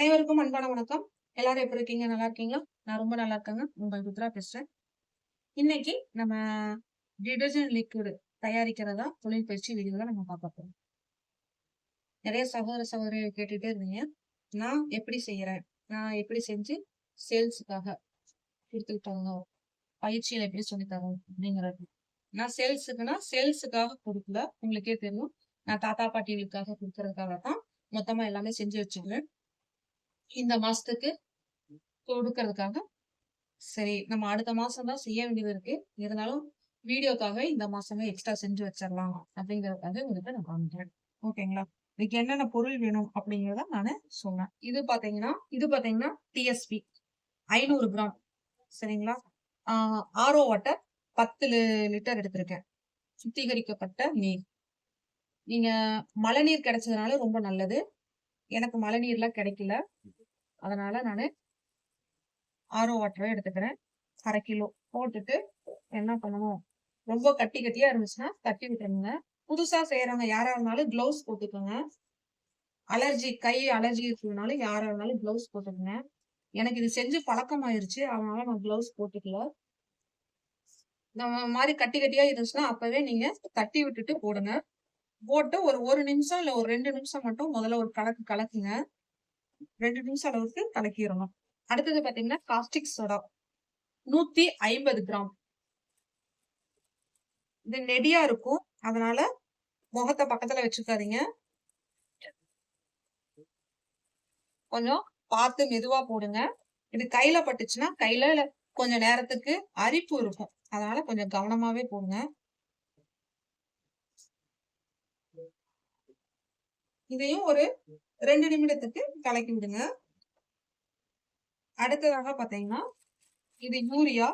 அனைவருக்கும் அன்பான வணக்கம். எல்லாரும் எப்படி இருக்கீங்க? நல்லா இருக்கீங்களா? நான் ரொம்ப நல்லா இருக்கேங்க. உங்கள் ருத்ரா பேசுறேன். இன்னைக்கு நம்ம டிடர்ஜென்ட் லிக்விட் தயாரிக்கிறதா தொழில் பயிற்சி வீடியோல நம்ம பார்க்க போறோம். நிறைய சகோதர சகோதரிகள் கேட்டுட்டே இருந்தீங்க. நான் எப்படி செய்யறேன்? நான் எப்படி செஞ்சு சேல்ஸுக்காக கொடுத்துக்கிட்டாங்க? பயிற்சியில எப்படி சொல்லி தரோம் அப்படிங்கிறது. நான் சேல்ஸுக்காக கொடுக்கல. உங்களுக்கே தெரியும். நான் தாத்தா பாட்டிகளுக்காக கொடுக்கறதுக்காக தான் மொத்தமா எல்லாமே செஞ்சு வச்சுக்கிறேன். இந்த மாசத்துக்கு கொடுக்கறதுக்காக சரி நம்ம அடுத்த மாசம் தான் செய்ய வேண்டியது இருக்கு. இருந்தாலும் வீடியோக்காக இந்த மாசமே எக்ஸ்ட்ரா செஞ்சு வச்சிடலாம் அப்படிங்கறதுக்காக உங்ககிட்ட நான் காமிக்கிறேன். ஓகேங்களா? இதுக்கு என்னென்ன பொருள் வேணும் அப்படிங்கிறத நானு சொன்னேன். இது பாத்தீங்கன்னா டிஎஸ்பி 500 கிராம். சரிங்களா? ஆரோ வாட்டர் 10 லிட்டர் எடுத்திருக்கேன். சுத்திகரிக்கப்பட்ட நீர். நீங்க மழைநீர் கிடைச்சதுனால ரொம்ப நல்லது. எனக்கு மழைநீர்லாம் கிடைக்கல. அதனால நானு ஆரோ வாட்டரை எடுத்துக்கிறேன். 1/2 கிலோ போட்டுட்டு என்ன பண்ணணும், ரொம்ப கட்டியா இருந்துச்சுன்னா தட்டி விட்டுருங்க. புதுசா செய்யறவங்க யாரா இருந்தாலும் கிளவுஸ் போட்டுக்கோங்க. கை அலர்ஜி இருக்கிறதுனால யாரா இருந்தாலும் கிளவுஸ் போட்டுக்கோங்க. எனக்கு இது செஞ்சு பழக்கமாயிருச்சு. அதனால நான் கிளவுஸ் போட்டுக்கல. இந்த மாதிரி கட்டியா இருந்துச்சுன்னா அப்பவே நீங்க தட்டி விட்டுட்டு போடுங்க. போட்டு ஒரு நிமிஷம் இல்ல ஒரு 2 நிமிஷம் மட்டும் முதல்ல ஒரு கலக்குங்க. 2 நிமிஷம் அளவுக்கு கலக்கிடணும். அடுத்தது பாத்தீங்கன்னா காஸ்டிக் சோடா 150 கிராம். இது நெடியா இருக்கும். அதனால முகத்தை பக்கத்துல வச்சுக்காதீங்க. கொஞ்சம் பார்த்து மெதுவா போடுங்க. இது கையில பட்டுச்சுன்னா கையில கொஞ்ச நேரத்துக்கு அரிப்பு இருக்கும். அதனால கொஞ்சம் கவனமாவே போடுங்க. இதையும் ஒரு 2 நிமிடத்துக்கு கலக்கி விடுங்க. அடுத்ததாக பாத்தீங்கன்னா இது யூரியா.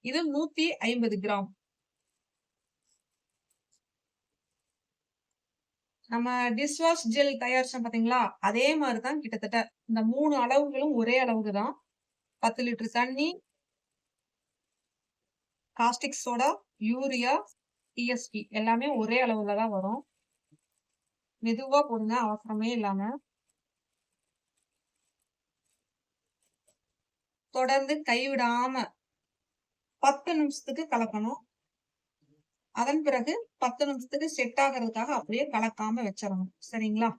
இது 150 கிராம். நம்ம டிஷ்வாஷ் ஜெல் தயாரிச்சோம் பாத்தீங்களா? அதே மாதிரிதான் கிட்டத்தட்ட இந்த 3 அளவுகளும் ஒரே அளவுக்கு தான். 10 லிட்டர் தண்ணி, காஸ்டிக் சோடா, யூரியா, டிஎஸ்பி எல்லாமே ஒரே அளவுல தான் வரும். மெதுவா போடுங்க, அவசரமே இல்லாம. தொடர்ந்து கைவிடாம 10 நிமிஷத்துக்கு கலக்கணும். அதன் பிறகு 10 நிமிஷத்துக்கு செட் ஆகிறதுக்காக அப்படியே கலக்காம வச்சிடணும். சரிங்களா?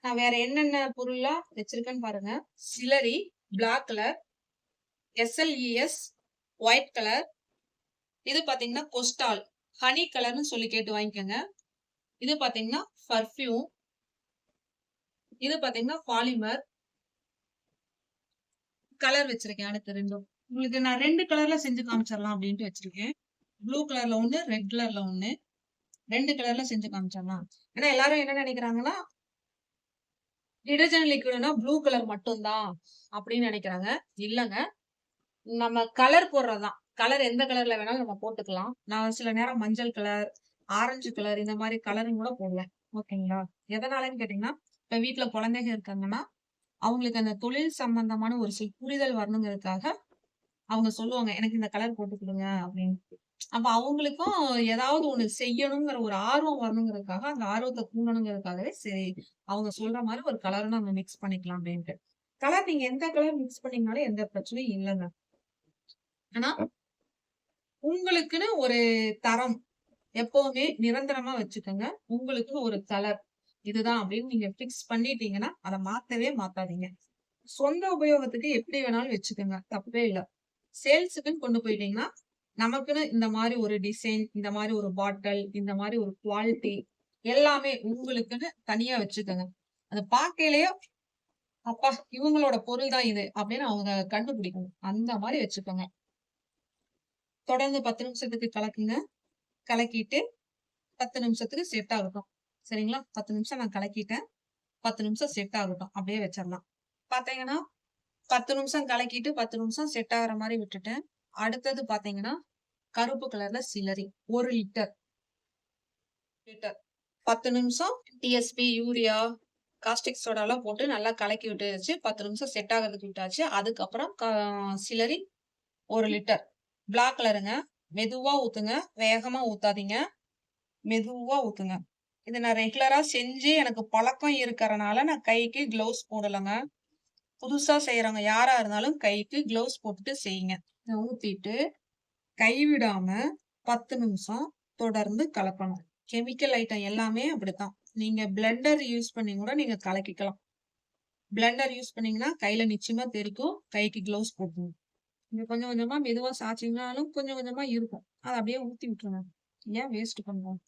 நான் வேற என்னென்ன பொருள்லாம் வச்சிருக்கேன்னு பாருங்க. சிலரி black colour, SLES white colour. இது பாத்தீங்கன்னா கொஸ்டால் ஹனி கலர்னு சொல்லி கேட்டு வாங்கிக்கோங்க. இது பாத்தீங்கன்னா பர்ஃபியூம். இது பாத்தீங்கன்னா பாலிமர் கலர் வச்சிருக்கேன். அடுத்த ரெண்டும் உங்களுக்கு நான் 2 கலர்ல செஞ்சு காமிச்சிடலாம் அப்படின்ட்டு வச்சிருக்கேன். ப்ளூ கலர்ல ஒண்ணு, ரெட் கலர்ல ஒண்ணு. 2 கலர்ல செஞ்சு காமிச்சிடலாம். ஏன்னா எல்லாரும் என்ன நினைக்கிறாங்கன்னா டிடர்ஜென்ட் லிக்விட்னா ப்ளூ கலர் மட்டும்தான் அப்படின்னு நினைக்கிறாங்க. இல்லங்க, நம்ம கலர் போடுறதுதான். கலர் எந்த கலர்ல வேணாலும் நம்ம போட்டுக்கலாம். நான் சில நேரம் மஞ்சள் கலர், ஆரஞ்சு கலர் இந்த மாதிரி கலரும் கூட போடுவேன். ஓகேங்களா? எதனாலன்னு கேட்டீங்கன்னா, இப்ப வீட்டுல குழந்தைங்க இருக்காங்கன்னா அவங்களுக்கு அந்த தொழில் சம்பந்தமான ஒரு சில புரிதல் வரணுங்கிறதுக்காக அவங்க சொல்லுவாங்க, எனக்கு இந்த கலர் போட்டு கொடுங்க அப்படின்னு. அப்ப அவங்களுக்கும் ஏதாவது ஒண்ணு செய்யணுங்கிற ஒரு ஆர்வம் வரணுங்கிறதுக்காக, அந்த ஆர்வத்தை தூண்டணுங்கிறதுக்காகவே சரி அவங்க சொல்ற மாதிரி ஒரு கலரை நம்ம மிக்ஸ் பண்ணிக்கலாம் அப்படின்ட்டு. கலர் நீங்க எந்த கலர் மிக்ஸ் பண்ணீங்கனாலும் எந்த பிரச்சனையும் இல்லைங்க. ஆனா உங்களுக்குன்னு ஒரு தரம் எப்பவுமே நிரந்தரமா வச்சுக்கோங்க. உங்களுக்குன்னு ஒரு கலர் இதுதான் அப்படின்னு நீங்க பிக்ஸ் பண்ணிட்டீங்கன்னா அதை மாத்தவே மாத்தாதீங்க. சொந்த உபயோகத்துக்கு எப்படி வேணாலும் வச்சுக்கோங்க, தப்பே இல்லை. சேல்ஸுக்குன்னு கொண்டு போயிட்டீங்கன்னா நமக்குன்னு இந்த மாதிரி ஒரு டிசைன், இந்த மாதிரி ஒரு பாட்டில், இந்த மாதிரி ஒரு குவாலிட்டி எல்லாமே உங்களுக்குன்னு தனியா வச்சுக்கோங்க. அதை பார்க்கையிலேயே அப்பா இவங்களோட பொருள் தான் இது அப்படின்னு அவங்க கண்டுபிடிக்கணும். அந்த மாதிரி வச்சுக்கோங்க. தொடர்ந்து 10 நிமிஷத்துக்கு கலக்குங்க. கலக்கிட்டு 10 நிமிஷத்துக்கு செட் ஆகட்டும். சரிங்களா? 10 நிமிஷம் நான் கலக்கிட்டேன். 10 நிமிஷம் செட் ஆகட்டும். அப்படியே வச்சிடலாம். பாத்தீங்கன்னா 10 நிமிஷம் கலக்கிட்டு 10 நிமிஷம் செட் ஆகுற மாதிரி விட்டுட்டேன். அடுத்தது பாத்தீங்கன்னா கருப்பு கலர்ல சிலரி 1 லிட்டர் 10 நிமிஷம் டிஎஸ்பி, யூரியா, காஸ்டிக் சோடா எல்லாம் போட்டு நல்லா கலக்கி விட்டுச்சு. 10 நிமிஷம் செட் ஆகிறதுக்கு விட்டாச்சு. அதுக்கப்புறம் சிலரி 1 லிட்டர் பிளாக் கலருங்க. மெதுவா ஊத்துங்க, வேகமா ஊத்தாதீங்க. மெதுவா ஊத்துங்க. இத நான் ரெகுலரா செஞ்சு எனக்கு பழக்கம் இருக்கறனால நான் கைக்கு கிளவுஸ் போடலங்க. புதுசா செய்றவங்க யாரா இருந்தாலும் கைக்கு கிளவுஸ் போட்டுட்டு செய்யுங்க. இத ஊத்திட்டு கைவிடாம 10 நிமிஷம் தொடர்ந்து கலக்கணும். கெமிக்கல் ஐட்டம் எல்லாமே அப்படித்தான். நீங்க பிளெண்டர் யூஸ் பண்ணி கூட நீங்க கலக்கிக்கலாம். பிளெண்டர் யூஸ் பண்ணீங்கன்னா கையில நிச்சயமா தெறிக்கும். கைக்கு கிளவுஸ் போட்டுக்கணும். நீங்க கொஞ்சம் கொஞ்சமா மெதுவா சாய்ச்சீங்கனாலும் கொஞ்சம் கொஞ்சமா இருக்கும். அத அப்படியே ஊத்தி விட்டுருங்க. ஏன் வேஸ்ட் பண்ணணும்?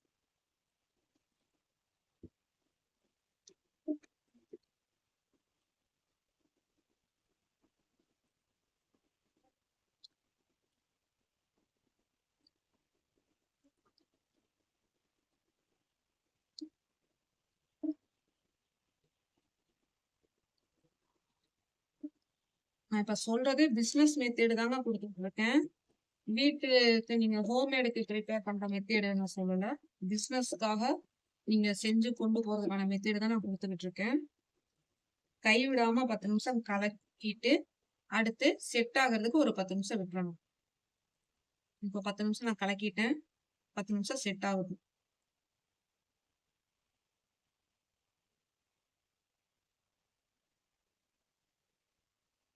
நான் இப்ப சொல்றது பிசினஸ் மெத்தேடு தாங்க குடுத்துட்டு இருக்கேன். வீட்டுக்கு நீங்க ஹோம்மேடுக்கு ப்ரிப்பேர் பண்ற மெத்தேடு நான் சொல்லல. பிசினஸ்க்காக நீங்க செஞ்சு கொண்டு போறதுக்கான மெத்தேடு தான் நான் குடுத்துக்கிட்டு இருக்கேன். கைவிடாம 10 நிமிஷம் கலக்கிட்டு, அடுத்து செட் ஆகுறதுக்கு ஒரு 10 நிமிஷம் விட்டுறணும். இப்போ 10 நிமிஷம் நான் கலக்கிட்டேன். 10 நிமிஷம் செட் ஆகுது.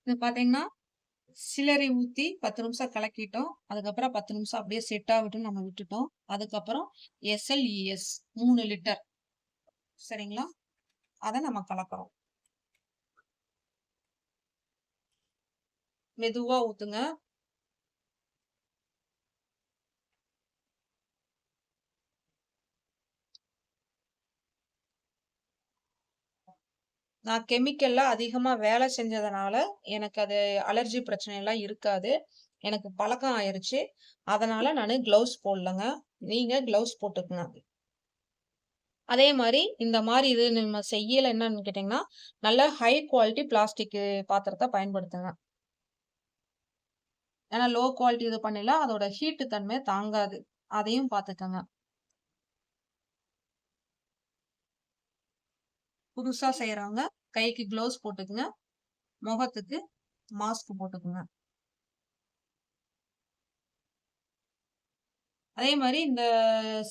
இது பார்த்தீங்கன்னா, சிலரி ஊத்தி 10 நிமிஷம் கலக்கிட்டோம். அதுக்கப்புறம் 10 நிமிஷம் அப்படியே செட் ஆகட்டும்னு நம்ம விட்டுட்டோம். அதுக்கப்புறம் எஸ்எல்இஎஸ் 3 லிட்டர் சரிங்களா? அத நம்ம கலக்குறோம். மெதுவா ஊத்துங்க. நான் கெமிக்கல்ல அதிகமா வேலை செஞ்சதுனால, எனக்கு அது அலர்ஜி பிரச்சனைலாம் இருக்காது. எனக்கு பழக்கம் ஆயிருச்சு. அதனால நானு கிளவுஸ் போடலங்க. நீங்க கிளவுஸ் போட்டுக்கங்க. அதே மாரி இந்த மாரி இது நம்ம செய்யல என்னன்னு கேட்டீங்கன்னா, நல்ல ஹை குவாலிட்டி பிளாஸ்டிக் பாத்திரத்த பயன்படுத்துங்க. ஏன்னா லோ குவாலிட்டி இது பண்ணல அதோட ஹீட் தன்மை தாங்காது. அதையும் பாத்துக்கங்க. புதுசா செய்றவங்க கைக்கு கிளவுஸ் போட்டுக்குங்க. முகத்துக்கு மாஸ்க் போட்டுக்குங்க. அதே மாரி இந்த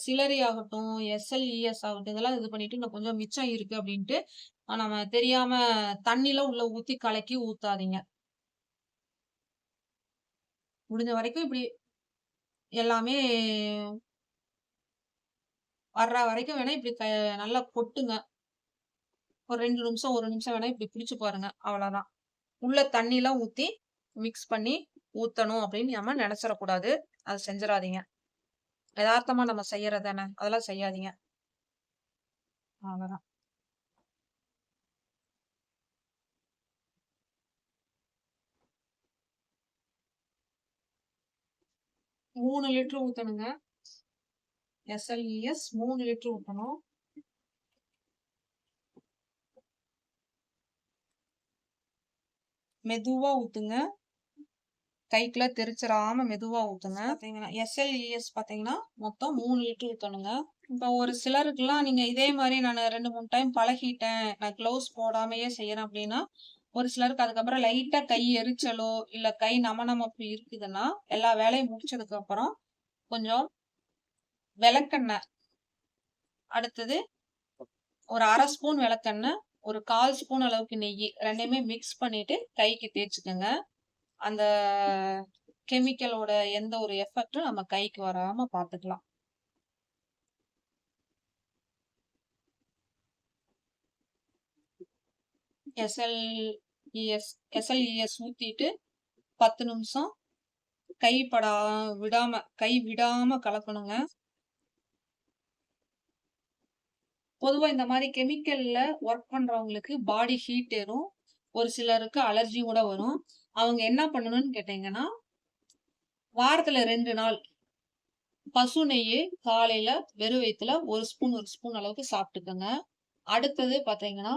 சிலரி ஆகட்டும், எஸ்எல்இஎஸ் ஆகட்டும், இதெல்லாம் இது பண்ணிட்டு இன்னும் கொஞ்சம் மிச்சம் இருக்கு அப்டின்ட்டு, நம்ம தெரியாம தண்ணீல உள்ள ஊத்தி கலக்கி ஊத்தாதீங்க. முடிஞ்ச வரைக்கும் இப்டி எல்லாமே வர்ற வரைக்கும் வேணா இப்டி நல்லா கொட்டுங்க. ஒரு 2 நிமிஷம், 1 நிமிஷம் வேணா இப்டி பிடிச்சு பாருங்க. அவ்வளோதான். உள்ள தண்ணீலாம் ஊத்தி மிக்ஸ் பண்ணி ஊத்தணும் அப்டின்னு நம்ம நெனச்சிறக்கூடாது. அத செஞ்சிராதீங்க. எதார்த்தமா நம்ம செய்யறது தானே! அதெல்லாம் செய்யாதீங்க. அவ்வளோதான். 3 லிட்டர் ஊத்தணுங்க. எஸ்எல்இஎஸ் 3 லிட்டர் ஊத்தணும். மெதுவா ஊத்துங்க. கைக்குள்ள தெரிச்சிராம மெதுவா ஊத்துங்க. பாத்தீங்கன்னா, எஸ்எல்இஎஸ் பாத்தீங்கன்னா, மொத்தம் 3 லிட்டர் ஊத்தணுங்க. இப்ப ஒரு சிலருக்குலாம் நீங்க இதே மாரி நானு 2, 3 டைம் பழகிட்டேன். நான் கிளவுஸ் போடாமயே செய்யறேன் அப்டின்னா, ஒரு சிலருக்கு அதுக்கப்புறம் லைட்டா கை எரிச்சலோ, இல்ல கை நமநமப்பு இருக்குதுன்னா, எல்லா வேலையும் முடிச்சதுக்கு அப்புறம் கொஞ்சம் விளக்கெண்ணெய், அடுத்தது ஒரு 1/2 ஸ்பூன் விளக்கெண்ணெய், ஒரு 1/4 ஸ்பூன் அளவுக்கு நெய்யி 2யுமே மிக்ஸ் பண்ணிட்டு கைக்கு தேய்ச்சுக்கங்க. அந்த கெமிக்கலோட எந்த ஒரு எஃபெக்டும் நம்ம கைக்கு வராம பாத்துக்கலாம். எஸ்எல்இஎஸ் எஸ்எல்இஎஸ் ஊத்திட்டு 10 நிமிஷம் கைப்படா கை விடாம கலக்கணுங்க. பொதுவா இந்த மாரி கெமிக்கல்ல ஒர்க் பண்றவங்களுக்கு பாடி ஹீட் ஏறும். ஒரு சிலருக்கு அலர்ஜி கூட வரும். அவங்க என்ன பண்ணணும்னு கேட்டீங்கன்னா, வாரத்துல 2 நாள் பசு நெய்யி காலையில வெறும் வயித்துல 1 ஸ்பூன், 1 ஸ்பூன் அளவுக்கு சாப்பிட்டுக்கங்க. அடுத்தது பாத்தீங்கன்னா,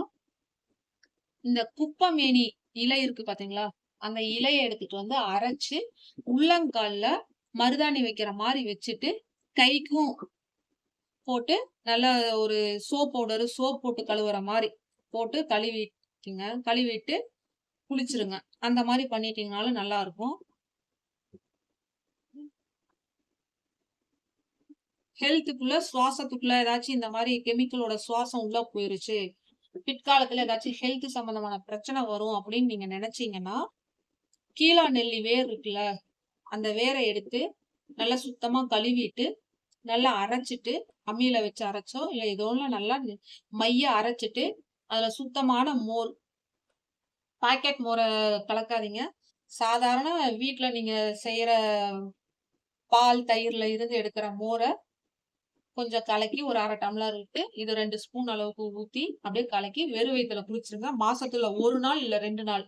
இந்த குப்பமேனி இலை இருக்கு பாத்தீங்களா? அந்த இலைய எடுத்துட்டு வந்து அரைச்சு, உள்ளங்கால்ல மருதாணி வைக்கிற மாரி வச்சுட்டு, கைக்கும் போட்டு நல்லா ஒரு சோப் போட்டு கழுவுற மாரி போட்டு கழுவிக்குங்க. கழுவிட்டு குளிச்சிருங்க. அந்த மாரி பண்ணிட்டீங்கனாலும் நல்லாருக்கும். ஹெல்த்துக்குள்ள சுவாசத்துக்குள்ள ஏதாச்சும் இந்த மாதிரி கெமிக்கலோட சுவாசம் உள்ள போயிருச்சு, பிற்காலத்துல ஏதாச்சும் ஹெல்த் சம்பந்தமான பிரச்சனை வரும் அப்படின்னு நீங்க நினைச்சீங்கன்னா, கீழா நெல்லி வேர் இருக்குல்ல, அந்த வேரை எடுத்து நல்லா சுத்தமா கழுவிட்டு, நல்லா அரைச்சிட்டு, அம்மியில வச்சு அரைச்சோ, இல்ல ஏதோ ஒண்ணுல நல்லா மைய அரைச்சிட்டு, அதுல சுத்தமான மோர், பாக்கெட் மோர கலக்காதீங்க. சாதாரண வீட்ல நீங்க செய்யற பால், தயிர்ல இருந்து எடுக்கிற மோர கொஞ்சம் கலக்கி ஒரு 1/2 டம்ளர் விட்டு, இது 2 ஸ்பூன் அளவுக்கு ஊத்தி, அப்படியே கலக்கி வெறும் வயித்துல குடிச்சிருங்க. மாசத்துல 1 நாள் இல்ல 2 நாள்.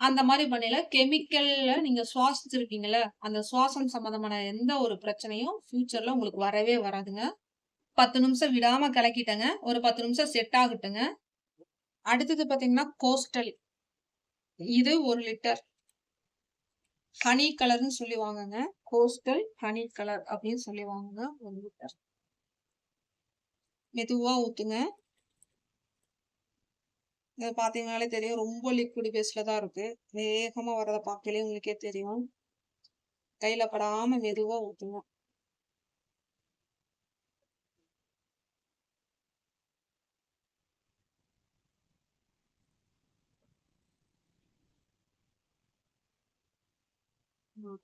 அந்த மாரி பண்ணையில கெமிக்கல்ல நீங்க சுவாசிச்சிருக்கீங்கல்ல, அந்த சுவாசம் சம்மந்தமான எந்த ஒரு பிரச்சனையும் ஃபியூச்சர்ல உங்களுக்கு வரவே வராதுங்க. 10 நிமிஷம் விடாம கலக்கிட்டேங்க. ஒரு 10 நிமிஷம் செட் ஆகட்டுங்க. அடுத்தது பார்த்தீங்கன்னா, கோஸ்டல். இது 1 லிட்டர். ஹனி கலர்ன்னு சொல்லி வாங்குங்க. கோஸ்டல் ஹனி கலர் அப்படின்னு சொல்லி வாங்குங்க. 1 லிட்டர். மெதுவா ஊத்துங்க. இத பார்த்தீங்கனாலே தெரியும். ரொம்ப லிக்விட் பேஸ்ல தான் இருக்கு. வேகமா வரத பார்க்கையிலே உங்களுக்கே தெரியும். கையில படாம மெதுவா ஊத்துங்க. ம்.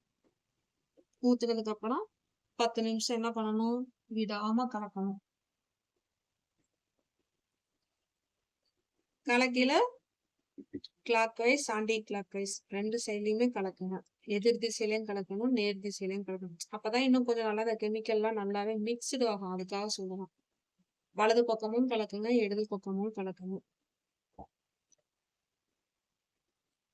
ஊத்துனதுக்கு அப்புறம் 10 நிமிஷம் என்ன பண்ணணும்? விடாம கலக்கணும். கலக்கையில clockwise, anti clockwise 2 சைட்லயுமே கலக்குங்க. எதிர் திசையிலயும் கலக்கணும், நேர் திசையிலயும் கலக்கணும். அப்பதான் இன்னும் கொஞ்சம் நல்லா அந்த கெமிக்கல்லாம் நல்லாவே மிக்ஸ்டு ஆகும். அதுக்காக சொல்லுவேன். வலது பக்கமும் கலக்குங்க, இடது பக்கமும் கலக்குங்க.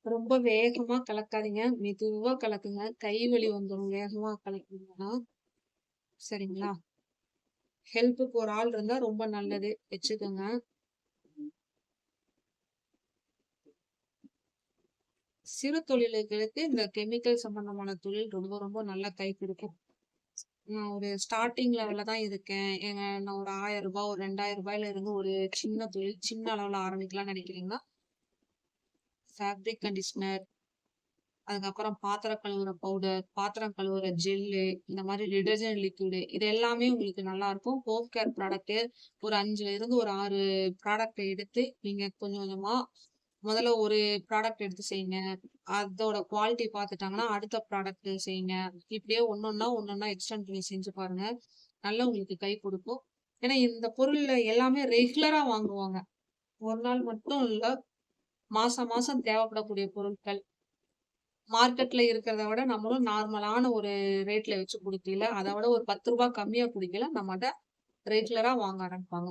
ரொம்ப வேகமா கலக்காதீங்க. மெதுவா கலக்குங்க. கை வலி வந்துரும் வேகமா கலக்குனீங்கன்னா. சரிங்களா? ஹெல்ப்புக்கு ஒரு ஆள் இருந்தா ரொம்ப நல்லது. வச்சுக்கோங்க. சிறு தொழிலுகளுக்கு இந்த கெமிக்கல் சம்பந்தமான தொழில் ரொம்ப ரொம்ப நல்லா கை குடுக்கும். நான் ஒரு ஸ்டார்ட்டிங் லெவல்ல தான் இருக்கேன். நான் ஒரு ரூ. 1000 ஒரு ரூ. 2000 இருந்து ஒரு சின்ன தொழில், சின்ன அளவுல ஆரம்பிக்கலாம்னு நினைக்கிறீங்கன்னா, ஃபேப்ரிக் கண்டிஷனர், அதுக்கப்புறம் பாத்திரம் கழுவுற பவுடர், பாத்திரம் கழுவுற ஜெல்லு, இந்த மாதிரி டிடர்ஜென்ட் லிக்விடு இது எல்லாமே உங்களுக்கு நல்லா இருக்கும். ஹோம் கேர் ப்ராடக்ட் ஒரு 5ல இருந்து ஒரு 6 ப்ராடக்ட் எடுத்து நீங்க கொஞ்சம் கொஞ்சமா முதல்ல ஒரு ப்ராடக்ட் எடுத்து செய்யுங்க. அதோட குவாலிட்டி பார்த்துட்டாங்கன்னா, அடுத்த ப்ராடக்ட் செய்யுங்க. இப்படியே ஒண்ணொன்னா எக்ஸ்டெண்ட் பண்ணி செஞ்சு பாருங்க. நல்லா உங்களுக்கு கை கொடுக்கும். ஏன்னா இந்த பொருள்ல எல்லாமே ரெகுலரா வாங்குவாங்க. ஒரு நாள் மட்டும் இல்ல. மாசம் மாசம் தேவைப்படக்கூடிய பொருட்கள். மார்க்கெட்ல இருக்கிறத விட நம்மளும் நார்மலான ஒரு ரேட்ல வச்சு குடுக்கையில, அத விட ஒரு ரூ. 10 கம்மியா குடுக்கையில நம்மட்ட ரெகுலரா வாங்க ஆரம்பிப்பாங்க.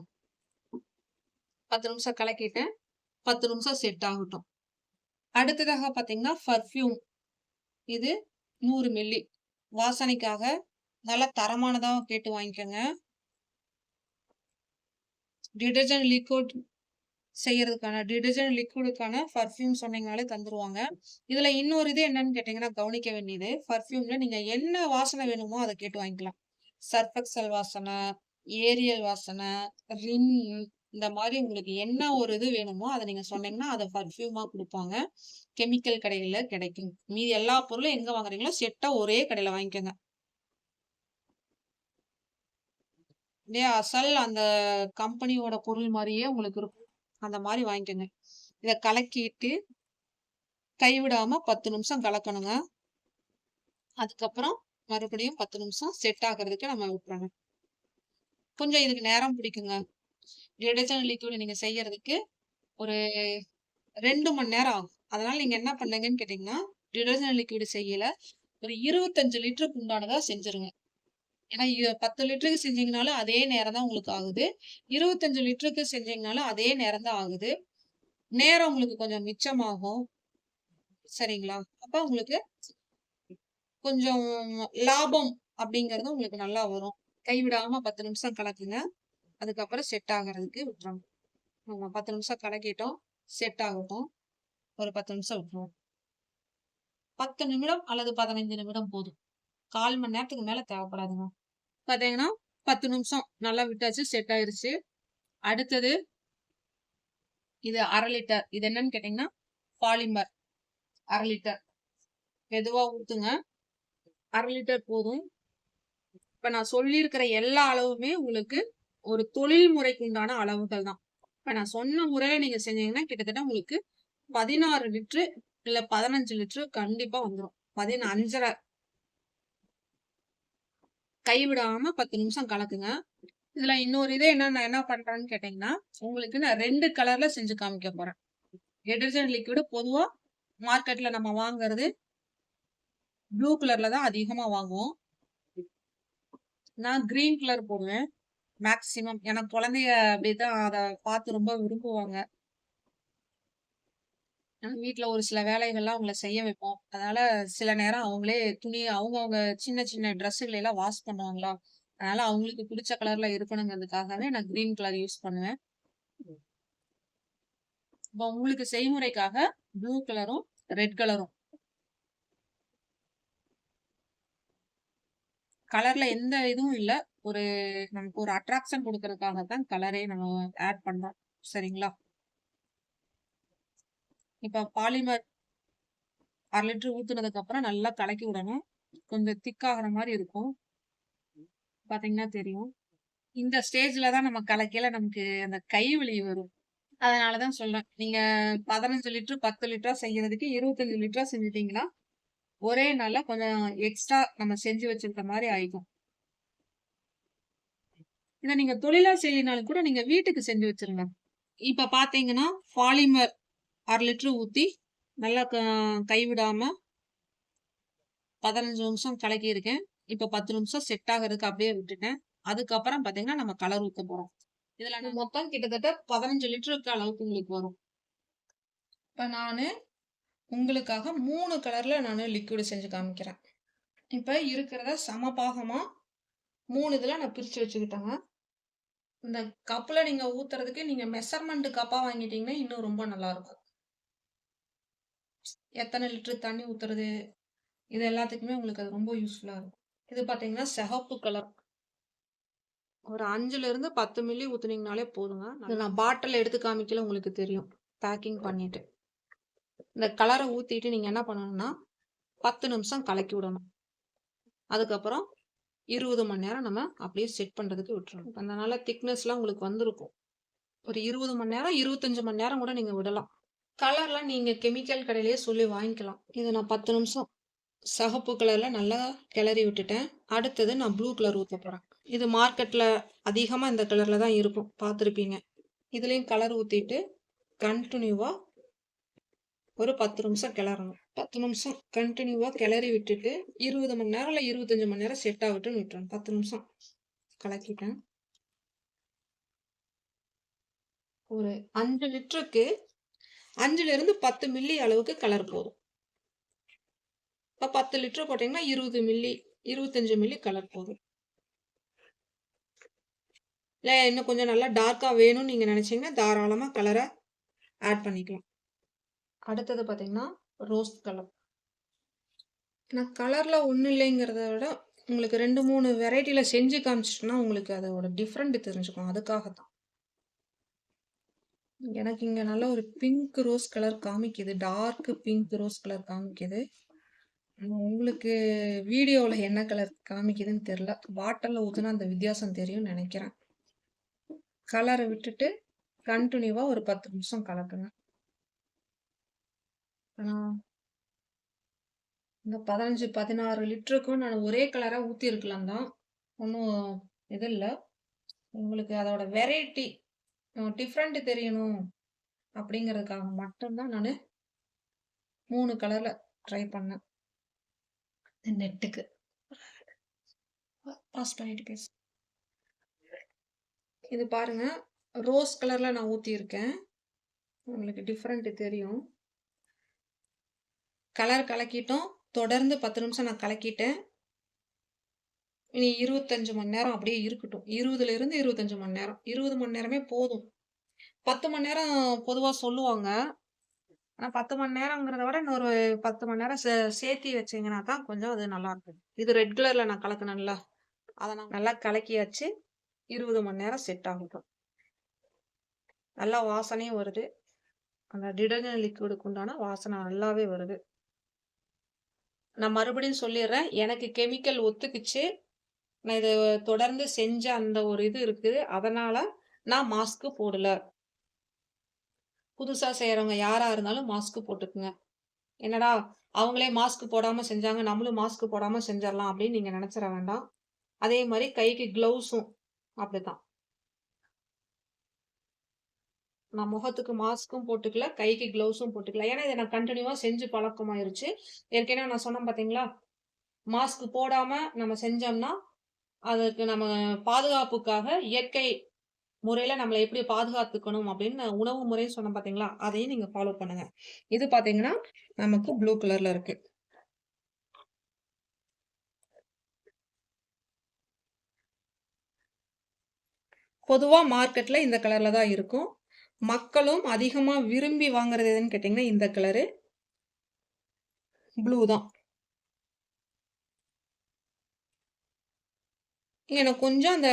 10 நிமிஷம் கலக்கிட்டேன். 10 நிமிஷம் செட் ஆகட்டும். அடுத்ததாக பார்த்தீங்கன்னா, பர்ஃப்யூம். இது 100 மில்லி. வாசனைக்காக நல்ல தரமானதா கேட்டு வாங்கிக்கோங்க. டிடர்ஜென்ட் லிக்விட் செய்யறதுக்கான டிடர்ஜென்ட் லிக்விடுக்கான பர்ஃப்யூம் சொன்னீங்கனாலே தந்துருவாங்க. இதுல இன்னொரு இது என்னன்னு கேட்டீங்கன்னா, கவனிக்க வேண்டியது, பர்ஃப்யூம்ல நீங்க என்ன வாசனை வேணுமோ அத கேட்டு வாங்கிக்கலாம். சர்ஃப் எக்ஸல் வாசனை, ஏரியல் வாசனை, ரின் இந்த மாரி உங்களுக்கு என்ன ஒரு இது வேணுமோ அத நீங்க சொன்னீங்கன்னா, அத பர்ஃப்யூமா குடுப்பாங்க. கெமிக்கல் கடையில கிடைக்கும். மீதி எல்லா பொருளும் எங்க வாங்குறீங்களோ செட்டா ஒரே கடையில வாங்கிக்கோங்க. அப்படியே அசல் அந்த கம்பெனியோட பொருள் மாரியே உங்களுக்கு இருக்கும். அந்த மாரி வாங்கிக்கோங்க. இத கலக்கிட்டு கைவிடாம 10 நிமிஷம் கலக்கணுங்க. அதுக்கப்புறம் மறுபடியும் 10 நிமிஷம் செட் ஆகுறதுக்கு நம்ம விட்டுறணும். கொஞ்சம் இதுக்கு நேரம் பிடிக்குங்க. டிடர்ஜென்ட் லிக்விட் நீங்க செய்யறதுக்கு ஒரு 2 மணி நேரம் ஆகும். அதனால நீங்க என்ன பண்ணுங்கன்னு கேட்டீங்கன்னா, டிடர்ஜென்ட் லிக்விட் செய்யல ஒரு 25 லிட்டருக்கு உண்டானதா செஞ்சுருங்க. ஏன்னா 10 லிட்டருக்கு செஞ்சீங்கனாலும் அதே நேரம் தான் உங்களுக்கு ஆகுது. 25 லிட்டருக்கு செஞ்சீங்கனாலும் அதே நேரம் தான் ஆகுது. நேரம் உங்களுக்கு கொஞ்சம் மிச்சமாகும். சரிங்களா? அப்ப உங்களுக்கு கொஞ்சம் லாபம் அப்படிங்கிறது உங்களுக்கு நல்லா வரும். கைவிடாம 10 நிமிஷம் கலக்குங்க. அதுக்கப்புறம் செட் ஆகுறதுக்கு விட்டுறணும். 10 நிமிஷம் கலக்கிட்டோம். செட் ஆகட்டும். ஒரு 10 நிமிஷம் விட்டுருவோம். 10 நிமிடம் அல்லது 15 நிமிடம் போதும். 1/4 மணி நேரத்துக்கு மேல தேவைப்படாதுங்க. பார்த்தீங்கன்னா 10 நிமிஷம் நல்லா விட்டாச்சு. செட் ஆயிருச்சு. அடுத்தது இது 1/2 லிட்டர். இது என்னன்னு கேட்டீங்கன்னா, பாலிமர் 1/2 லிட்டர். மெதுவா ஊத்துங்க. 1/2 லிட்டர் போதும். இப்ப நான் சொல்லியிருக்கிற எல்லா அளவுமே உங்களுக்கு ஒரு தொழில் முறைக்கு உண்டான அளவுகள் தான். இப்ப நான் சொன்ன முறையில நீங்க செஞ்சீங்கன்னா கிட்டத்தட்ட உங்களுக்கு 16 லிட்டரு இல்ல 15 லிட்டரு கண்டிப்பா வந்துரும். 15 கைவிடாம 10 நிமிஷம் கலக்குங்க. இதுல இன்னொரு இது நான் என்ன பண்றேன்னு கேட்டீங்கன்னா, உங்களுக்கு நான் 2 கலர்ல செஞ்சு காமிக்க போறேன். டிடர்ஜென்ட் லிக்விட் பொதுவா மார்க்கெட்ல நம்ம வாங்குறது ப்ளூ கலர்ல தான் அதிகமா வாங்குவோம். நான் கிரீன் கலர் போடுவேன் மேக்ஸிமம். ஏன்னா குழந்தைங்க அப்படிதான் அத பார்த்து ரொம்ப விரும்புவாங்க. வீட்ல ஒரு சில வேலைகள்லாம் அவங்கள செய்ய வைப்போம். அதனால சில நேரம் அவங்களே துணி அவங்கவங்க சின்ன சின்ன ட்ரெஸ்ஸுகளை எல்லாம் வாஷ் பண்ணுவாங்களா, அதனால அவங்களுக்கு பிடிச்ச கலர்ல இருக்கணுங்கிறதுக்காகவே நான் கிரீன் கலர் யூஸ் பண்ணுவேன். இப்போ உங்களுக்கு செய்முறைக்காக ப்ளூ கலரும் ரெட் கலரும் கலர்ல எந்த இதுவும் இல்ல. ஒரு நமக்கு ஒரு அட்ராக்ஷன் கொடுக்கறதுக்காக தான் கலரே நம்ம ஆட் பண்றோம். சரிங்களா? இப்ப பாலிமர் 1/2 லிட்டர் ஊத்துனதுக்கு அப்புறம் நல்லா கலக்கி விடணும். கொஞ்சம் திக் ஆகுற மாரி இருக்கும். பாத்தீங்கன்னா தெரியும். இந்த ஸ்டேஜ்ல தான் நம்ம கலக்கையில நமக்கு அந்த கைவலி வரும். அதனாலதான் சொல்றேன். நீங்க 15 லிட்டர் 10 லிட்டரா செய்யறதுக்கு 25 லிட்டரா செஞ்சுட்டீங்கன்னா, ஒரே நாள்ல கொஞ்சம் எக்ஸ்ட்ரா நம்ம செஞ்சு வச்சிருக்க மாரி ஆயிக்கும். இத நீங்க தொழிலா செய்யனாலும் கூட நீங்க வீட்டுக்கு செஞ்சு வச்சுருங்க. இப்ப பாத்தீங்கன்னா, பாலிமர் 1/2 லிட்டர் ஊத்தி நல்லா கைவிடாம 15 நிமிஷம் கலக்கியிருக்கேன். இப்ப 10 நிமிஷம் செட் ஆகுறதுக்கு அப்படியே விட்டுட்டேன். அதுக்கப்புறம் பாத்தீங்கன்னா, நம்ம கலர் ஊத்த போறோம். இதுல மொத்தம் கிட்டத்தட்ட 15 லிட்டருக்கு அளவுக்கு உங்களுக்கு வரும். இப்ப நானு உங்களுக்காக 3 கலர்ல நானு லிக்விட் செஞ்சு காமிக்கிறேன். இப்ப இருக்கிறத சமபாகமா 3 இதுல நான் பிரிச்சு வச்சுக்கிட்டேங்க. இந்த கப்ல நீங்க ஊத்துறதுக்கு நீங்க மெஷர்மென்ட் கப்பா வாங்கிட்டீங்கன்னா இன்னும் ரொம்ப நல்லா இருக்கும். எத்தனை லிட்டர் தண்ணி ஊத்துறது இது எல்லாத்துக்குமே உங்களுக்கு அது ரொம்ப யூஸ்ஃபுல்லா இருக்கும். இது பாத்தீங்கன்னா சிகப்பு கலர். ஒரு 5ல இருந்து 10 மில்லி ஊத்துனீங்கனாலே போதுங்க. நான் பாட்டில் எடுத்து காமிக்கல உங்களுக்கு தெரியும். பேக்கிங் பண்ணிட்டு. இந்த கலரை ஊத்திட்டு நீங்க என்ன பண்ணணும்னா 10 நிமிஷம் கலக்கி விடணும். அதுக்கப்புறம் 20 மணி நேரம் நம்ம அப்படியே செட் பண்றதுக்கு விட்டுறணும். அதனால திக்னஸ்லாம் உங்களுக்கு வந்திருக்கும். ஒரு 20 மணி நேரம் 25 மணி நேரம் கூட நீங்க விடலாம். கலர்லாம் நீங்க கெமிக்கல் கடையிலேயே சொல்லி வாங்கிக்கலாம். இதை நான் 10 நிமிஷம் சிகப்பு கலர்ல நல்லா கிளறி விட்டுட்டேன். அடுத்தது நான் ப்ளூ கலர் ஊத்த போறேன். இது மார்க்கெட்ல அதிகமா இந்த கலர்ல தான் இருக்கும், பார்த்துருப்பீங்க. இதுலயும் கலர் ஊத்திட்டு கண்டினியூவா ஒரு 10 நிமிஷம் கிளறணும். 10 நிமிஷம் கண்டினியூவா கிளறி விட்டுட்டு 20 மணி நேரம் இல்ல 25 மணி நேரம் செட் ஆகட்டும்னு விட்டுறேன். 10 நிமிஷம் கலக்கிட்டேன். ஒரு 5 லிட்டருக்கு 5ல இருந்து 10 மில்லி அளவுக்கு கலர் போதும். இப்ப 10 லிட்டர் போட்டீங்கன்னா 20 மில்லி 25 மில்லி கலர் போதும். இல்ல இன்னும் கொஞ்சம் நல்லா டார்க்கா வேணும்னு நீங்க நினைச்சீங்கன்னா தாராளமா கலரை ஆட் பண்ணிக்கலாம். அடுத்தது பாத்தீங்கன்னா ரோஸ் கலர். நான் கலர்ல ஒன்றும் இல்லைங்கிறத விட உங்களுக்கு 2-3 வெரைட்டியில செஞ்சு காமிச்சிட்டோம்னா உங்களுக்கு அதோட டிஃப்ரெண்ட் தெரிஞ்சுக்கும். அதுக்காக தான். எனக்கு இங்க நல்ல ஒரு பிங்க் ரோஸ் கலர் காமிக்குது. டார்க் பிங்க் ரோஸ் கலர் காமிக்குது. உங்களுக்கு வீடியோல என்ன கலர் காமிக்குதுன்னு தெரியல. பாட்டில்ல ஊத்துனா அந்த வித்தியாசம் தெரியும்னு நினைக்கிறேன். கலரை விட்டுட்டு கண்டினியூவா ஒரு 10 நிமிஷம் கலக்குங்க. இந்த 15 16 லிட்டருக்கும் நான் ஒரே கலரா ஊத்தி இருக்கலாம் தான். ஒன்றும் இது இல்லை. உங்களுக்கு அதோட வெரைட்டி டிஃப்ரெண்ட் தெரியணும் அப்படிங்கிறதுக்காக மட்டும்தான் நான் 3 கலர்ல ட்ரை பண்ணேன். நெட்டுக்கு பாஸ் பண்ணிட்டு பேசு. இது பாருங்க, ரோஸ் கலர்ல நான் ஊத்தி இருக்கேன். உங்களுக்கு டிஃப்ரெண்ட் தெரியும். கலர் கலக்கிட்டோம். தொடர்ந்து 10 நிமிஷம் நான் கலக்கிட்டேன். இனி 25 மணி நேரம் அப்படியே இருக்கட்டும். 20ல இருந்து 25 மணி நேரம். 20 மணி நேரமே போதும். 10 மணி நேரம் பொதுவா சொல்லுவாங்க. ஆனா 10 மணி நேரங்கிறத விட இன்னொரு 10 மணி நேரம் சேர்த்தி வச்சீங்கன்னா தான் கொஞ்சம் அது நல்லா இருக்கும். இது ரெட் கலர்ல நான் கலக்கினேன்ல, அதை நான் நல்லா கலக்கியாச்சு. 20 மணி நேரம் செட் ஆகட்டும். நல்லா வாசனையும் வருது. அந்த டிடர்ஜென்ட் லிக்விடுக்கு உண்டான வாசனை நல்லாவே வருது. நான் மறுபடியும் சொல்லிடுறேன், எனக்கு கெமிக்கல் ஒத்துக்குச்சு. நான் இது தொடர்ந்து செஞ்ச அந்த ஒரு இது இருக்குது. அதனால நான் மாஸ்க் போடல. புதுசா செய்றவங்க யாரா இருந்தாலும் மாஸ்க் போட்டுக்குங்க. என்னடா அவங்களே மாஸ்க் போடாம செஞ்சாங்க, நம்மளும் மாஸ்க் போடாம செஞ்சிரலாம் அப்படின்னு நீங்க நெனச்சிற வேண்டாம். அதே மாரி கைக்கு க்ளவுஸும் அப்படித்தான். நான் முகத்துக்கு மாஸ்க்கும் போட்டுக்கல, கைக்கு க்ளவுஸும் போட்டுக்கல. ஏன்னா, இத நான் கன்டினியூவா செஞ்சு பழக்கமாயிருச்சு. ஏற்கனவே நான் சொன்னேன் பார்த்தீங்களா? மாஸ்க் போடாம நம்ம செஞ்சோம்னா, அதுக்கு நம்ம பாதுகாப்புக்காக இயற்கை முறையில நம்மள எப்படி பாதுகாத்துக்கணும் அப்படின்னு உணவு முறையும் சொன்னேன் பார்த்தீங்களா? அதையும் நீங்க ஃபாலோ பண்ணுங்க. இது பார்த்தீங்கன்னா, நமக்கு ப்ளூ கலர்ல இருக்கு. பொதுவா மார்க்கெட்ல இந்த கலர்ல தான் இருக்கும். மக்களும் அதிகமா விரும்பி வாங்குறது எதுன்னு கேட்டீங்கன்னா, இந்த கலரு ப்ளூ தான். எனக்கு கொஞ்சம் அந்த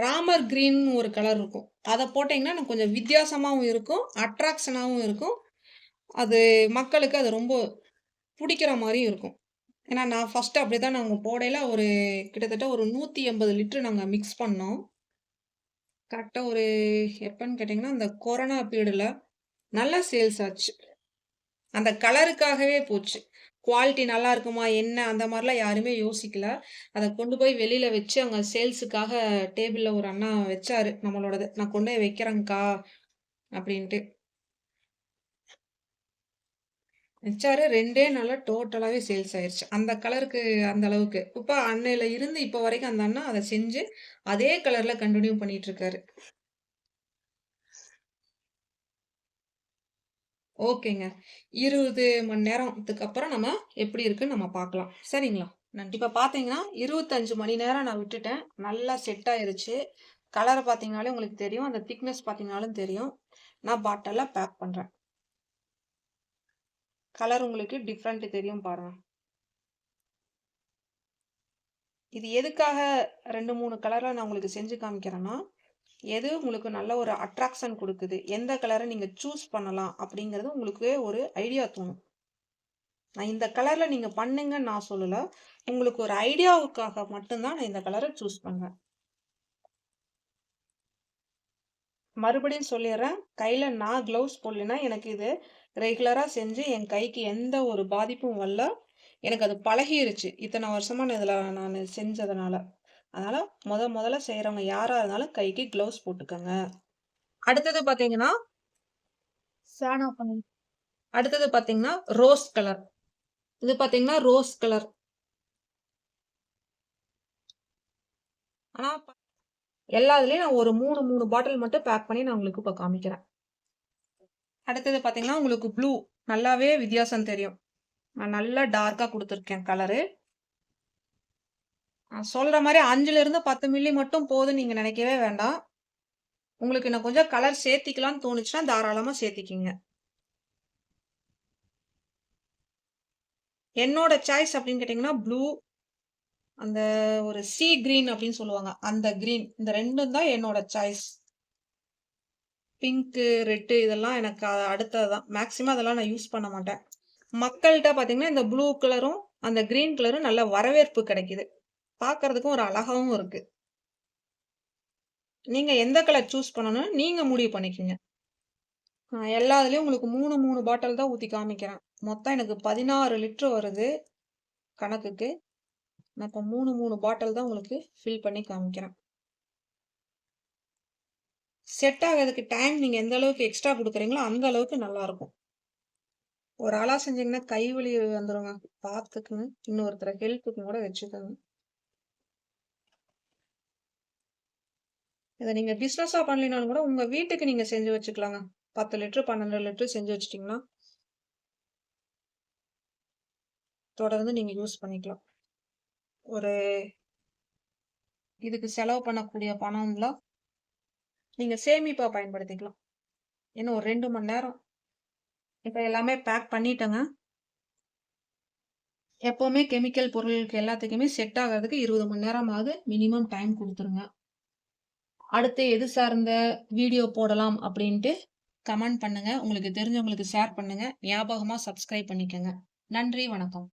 ராமர் கிரீன்னு ஒரு கலர் இருக்கும். அத போட்டீங்கன்னா, எனக்கு கொஞ்சம் வித்தியாசமாவும் இருக்கும். அட்ராக்ஷனாவும் இருக்கும். அது மக்களுக்கு அது ரொம்ப புடிக்கிற மாரியும் இருக்கும். ஏன்னா, நான் ஃபர்ஸ்ட்டு அப்படிதான் நாங்க போடையில ஒரு கிட்டத்தட்ட ஒரு 180 லிட்டர் நாங்க மிக்ஸ் பண்ணோம். கரெக்ட்டா ஒரு எப்பன்னு கேட்டீங்கன்னா, அந்த கொரோனா பீரியடுல நல்லா சேல்ஸ் ஆச்சு. அந்த கலருக்காகவே போச்சு. குவாலிட்டி நல்லா இருக்குமா? என்ன? அந்த மாரிலாம் யாருமே யோசிக்கல. அத கொண்டு போய் வெளில வச்சு அங்க சேல்ஸுக்காக டேபிள்ல ஒரு அண்ணா வச்சாரு நம்மளோடது. "நான் கொண்டு போய் வைக்கிறேன்க்கா" அப்படின்ட்டு. வச்சாரு 2டே நாள்ல டோட்டலாவே சேல்ஸ் ஆயிருச்சு. அந்த கலருக்கு அந்த அளவுக்கு. இப்ப அன்னையில இருந்து இப்ப வரைக்கும் அந்த அண்ணா அத செஞ்சு, அதே கலர்ல கன்டின்யூ பண்ணிட்டு இருக்காரு. ஓகேங்க. 20 மணி நேரத்துக்கு அப்புறம் நம்ம எப்படி இருக்குன்னு நம்ம பார்க்கலாம். சரிங்களா? நன்றி. இப்ப பார்த்தீங்கன்னா, 25 மணி நேரம் நான் விட்டுட்டேன். நல்லா செட் ஆயிருச்சு. கலர பார்த்தீங்கனாலே உங்களுக்கு தெரியும். அந்த திக்னஸ் பார்த்தீங்கனாலும் தெரியும். நான் பாட்டில்ல பேக் பண்றேன். கலர் உங்களுக்கு டிஃபரண்ட் தெரியும் பாருங்க. இது எதுக்காக 2, 3 கலர்ல நான் உங்களுக்கு செஞ்சு காமிக்கிறேன்னா, எது உங்களுக்கு நல்ல ஒரு அட்ராக்ஷன் குடுக்குது, எந்த கலர நீங்க சூஸ் பண்ணலாம் அப்படிங்கிறது உங்களுக்கு ஒரு ஐடியா தோணும். நான் இந்த கலர்ல நீங்க பண்ணுங்கன்னு நான் சொல்லல. உங்களுக்கு ஒரு ஐடியாவுக்காக மட்டும் தான் நான் இந்த கலர சூஸ் பண்றேன். மறுபடியும் சொல்லிர்றேன். கையில நான் க்ளவுஸ் போடலைன்னா, எனக்கு இது ரெகுலரா செஞ்சு என் கைக்கு எந்த ஒரு பாதிப்பும் வரல. எனக்கு அது பழகிருச்சு. இத்தன வருஷமா நான் இதுல நானு செஞ்சதுனால. அதனால மொதல்ல செய்றவங்க யாரா இருந்தாலும் கைக்கு க்ளவுஸ் போட்டுக்கங்க. அடுத்தது பார்த்தீங்கன்னா, ஃபேன் ஆஃப் பண்ணுங்க. அடுத்தது பார்த்தீங்கன்னா, ரோஸ் கலர். இது பார்த்தீங்கன்னா, ரோஸ் கலர். ஆனா எல்லா இதுலயும் நான் ஒரு 3 பாட்டில் மட்டும் பேக் பண்ணி நான் உங்களுக்கு இப்ப காமிக்கிறேன். அடுத்தது பார்த்தீங்கன்னா, உங்களுக்கு ப்ளூ. நல்லாவே வித்தியாசம் தெரியும். நான் நல்லா டார்க்கா குடுத்துருக்கேன் கலரு. சொல்ற மாரி 5லிருந்து 10 மில்லி மட்டும் போதும்ன்னு நீங்க நெனைக்கவே வேண்டாம். உங்களுக்கு இன்னும் கொஞ்சம் கலர் சேர்த்திக்கலாம்ன்னு தோணுச்சுன்னா, தாராளமா சேர்த்திக்கிங்க. என்னோட சாய்ஸ் அப்படின்னு கேட்டீங்கன்னா, ப்ளூ அந்த ஒரு சீ கிரீன் அப்படின்னு சொல்லுவாங்க. அந்த கிரீன். இந்த 2ம் தான் என்னோட சாய்ஸ். பிங்க்கு, ரெட்டு இதெல்லாம் எனக்கு அடுத்தது தான். மேக்ஸிமம் அதெல்லாம் நான் யூஸ் பண்ண மாட்டேன். மக்கள்ட்ட பார்த்தீங்கன்னா, இந்த ப்ளூ கலரும், அந்த கிரீன் கலரும் நல்ல வரவேற்பு கிடைக்குது. பார்க்கறதுக்கும் ஒரு அழகாவும் இருக்கு. நீங்க எந்த கலர் சூஸ் பண்ணணும்னு நீங்க முடிவு பண்ணிக்கங்க. எல்லா இதுலயும் உங்களுக்கு 3 பாட்டில் தான் ஊத்தி காமிக்கிறேன். மொத்தம் எனக்கு 16 லிட்டர் வருது கணக்குக்கு. நான் இப்ப 3 பாட்டில் தான் உங்களுக்கு ஃபில் பண்ணி காமிக்கிறேன். செட் ஆகறதுக்கு டைம் நீங்க எந்த அளவுக்கு எக்ஸ்ட்ரா குடுக்குறீங்களோ, அந்த அளவுக்கு நல்லாருக்கும். ஒரு ஆளா செஞ்சீங்கன்னா கை வலி வந்துருங்க. பார்த்துக்குங்க. இன்னொருத்தர ஹெல்ப்புக்கு கூட வச்சுக்கோங்க. இத நீங்க பிசினஸா பண்ணலினாலும் கூட உங்க வீட்டுக்கு நீங்க செஞ்சு வச்சுக்கலாங்க. 10 லிட்டர், 12 லிட்டர் செஞ்சு வச்சுட்டீங்கன்னா, தொடர்ந்து நீங்க யூஸ் பண்ணிக்கலாம். ஒரு இதுக்கு செலவு பண்ணக்கூடிய பணம்லாம் நீங்க சேமிப்பா பயன்படுத்திக்கலாம். இன்னும் ஒரு 2 மணி நேரம். இப்ப எல்லாமே பேக் பண்ணிட்டேங்க. எப்பவுமே கெமிக்கல் பொருளுக்கு எல்லாத்துக்குமே செட் ஆகுறதுக்கு 20 மணி நேரமாவது மினிமம் டைம் குடுத்துருங்க. அடுத்து எது சார்ந்த வீடியோ போடலாம் அப்படின்ட்டு கமெண்ட் பண்ணுங்க. உங்களுக்கு தெரிஞ்சவங்களுக்கு ஷேர் பண்ணுங்க. ஞாபகமா சப்ஸ்கிரைப் பண்ணிக்கங்க. நன்றி, வணக்கம்.